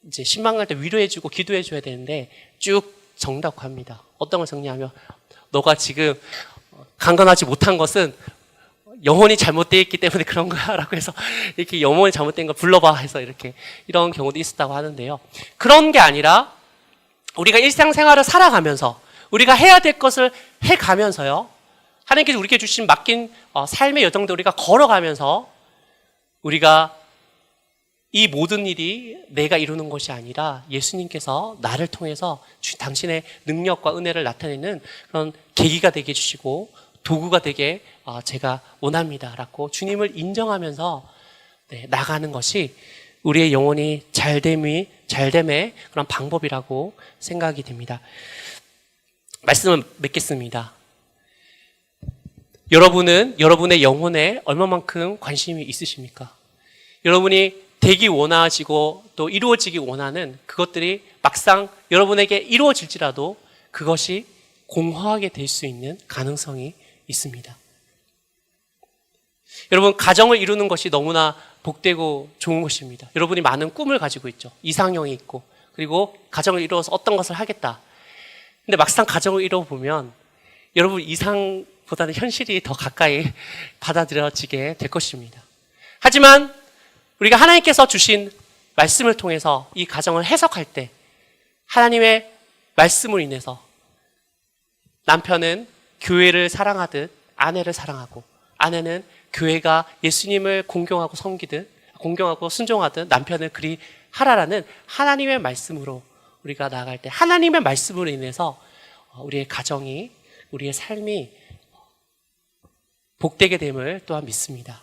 이제 신방 갈 때 위로해주고 기도해줘야 되는데 쭉 정다고 합니다. 어떤 걸 정리하면 너가 지금 강건하지 못한 것은 영혼이 잘못되어 있기 때문에 그런 거야 라고 해서 이렇게 영혼이 잘못된 거 불러봐 해서 이런 경우도 있었다고 하는데요. 그런 게 아니라 우리가 일상생활을 살아가면서 우리가 해야 될 것을 해가면서요. 하나님께서 우리에게 주신 맡긴 삶의 여정도 우리가 걸어가면서 우리가 이 모든 일이 내가 이루는 것이 아니라 예수님께서 나를 통해서 당신의 능력과 은혜를 나타내는 그런 계기가 되게 해주시고 도구가 되게 제가 원합니다라고 주님을 인정하면서 나가는 것이 우리의 영혼이 잘됨의 그런 방법이라고 생각이 됩니다. 말씀을 맺겠습니다. 여러분은 여러분의 영혼에 얼마만큼 관심이 있으십니까? 여러분이 되기 원하시고 또 이루어지기 원하는 그것들이 막상 여러분에게 이루어질지라도 그것이 공허하게 될 수 있는 가능성이 있습니다. 여러분, 가정을 이루는 것이 너무나 복되고 좋은 것입니다. 여러분이 많은 꿈을 가지고 있죠. 이상형이 있고 그리고 가정을 이루어서 어떤 것을 하겠다. 근데 막상 가정을 이루어보면 여러분 이상보다는 현실이 더 가까이 받아들여지게 될 것입니다. 하지만 우리가 하나님께서 주신 말씀을 통해서 이 가정을 해석할 때 하나님의 말씀으로 인해서 남편은 교회를 사랑하듯 아내를 사랑하고 아내는 교회가 예수님을 공경하고 섬기듯 공경하고 순종하듯 남편을 그리 하라라는 하나님의 말씀으로 우리가 나아갈 때 하나님의 말씀으로 인해서 우리의 가정이 우리의 삶이 복되게 됨을 또한 믿습니다.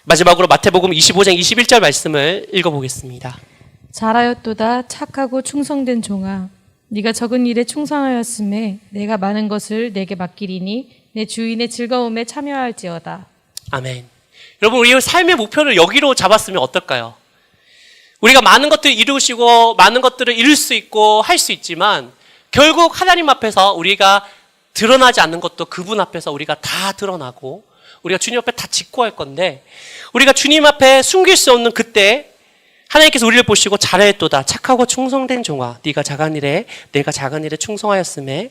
마지막으로 마태복음 25장 21절 말씀을 읽어보겠습니다. 잘하였도다 착하고 충성된 종아 네가 적은 일에 충성하였음에 내가 많은 것을 내게 맡기리니 내 주인의 즐거움에 참여할지어다. 아멘. 여러분, 우리의 삶의 목표를 여기로 잡았으면 어떨까요? 우리가 많은 것들을 이루시고 많은 것들을 이룰 수 있고 할 수 있지만 결국 하나님 앞에서 우리가 드러나지 않는 것도 그분 앞에서 우리가 다 드러나고 우리가 주님 앞에 다 짓고 할 건데 우리가 주님 앞에 숨길 수 없는 그때 하나님께서 우리를 보시고 잘하였도다 착하고 충성된 종아 네가 작은 일에 내가 작은 일에 충성하였음에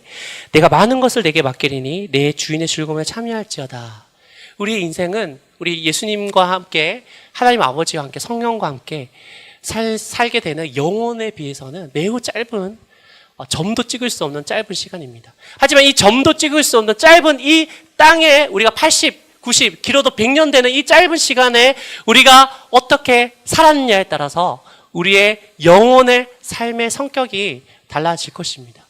내가 많은 것을 내게 맡기리니 내 주인의 즐거움에 참여할지어다. 우리의 인생은 우리 예수님과 함께 하나님 아버지와 함께 성령과 함께 살게 되는 영혼에 비해서는 매우 짧은 점도 찍을 수 없는 짧은 시간입니다. 하지만 이 점도 찍을 수 없는 짧은 이 땅에 우리가 80, 90, 길어도 100년 되는 이 짧은 시간에 우리가 어떻게 살았느냐에 따라서 우리의 영혼의 삶의 성격이 달라질 것입니다.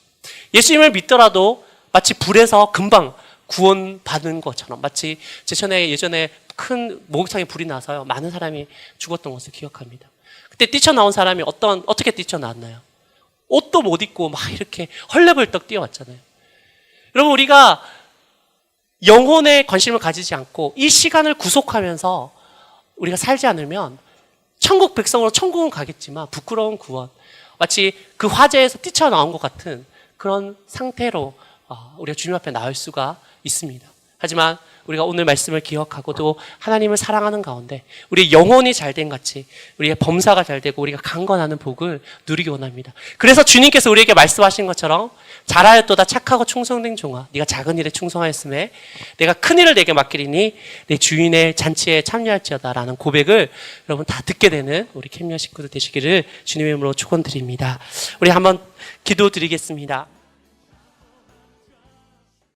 예수님을 믿더라도 마치 불에서 금방 구원받은 것처럼 마치 예전에 큰 목욕탕에 불이 나서요. 많은 사람이 죽었던 것을 기억합니다. 그때 뛰쳐나온 사람이 어떻게 뛰쳐나왔나요? 옷도 못 입고 막 이렇게 헐레벌떡 뛰어왔잖아요. 여러분, 우리가 영혼에 관심을 가지지 않고 이 시간을 구속하면서 우리가 살지 않으면 천국 백성으로 천국은 가겠지만 부끄러운 구원, 마치 그 화재에서 뛰쳐나온 것 같은 그런 상태로 우리가 주님 앞에 나올 수가 있습니다. 하지만 우리가 오늘 말씀을 기억하고 또 하나님을 사랑하는 가운데 우리의 영혼이 잘된 같이 우리의 범사가 잘되고 우리가 강건하는 복을 누리기 원합니다. 그래서 주님께서 우리에게 말씀하신 것처럼 잘하였도다 착하고 충성된 종아 네가 작은 일에 충성하였음에 내가 큰 일을 내게 맡기리니 내 주인의 잔치에 참여할지어다 라는 고백을 여러분 다 듣게 되는 우리 캠리아 식구들 되시기를 주님의 이름으로 축원드립니다. 우리 한번 기도드리겠습니다.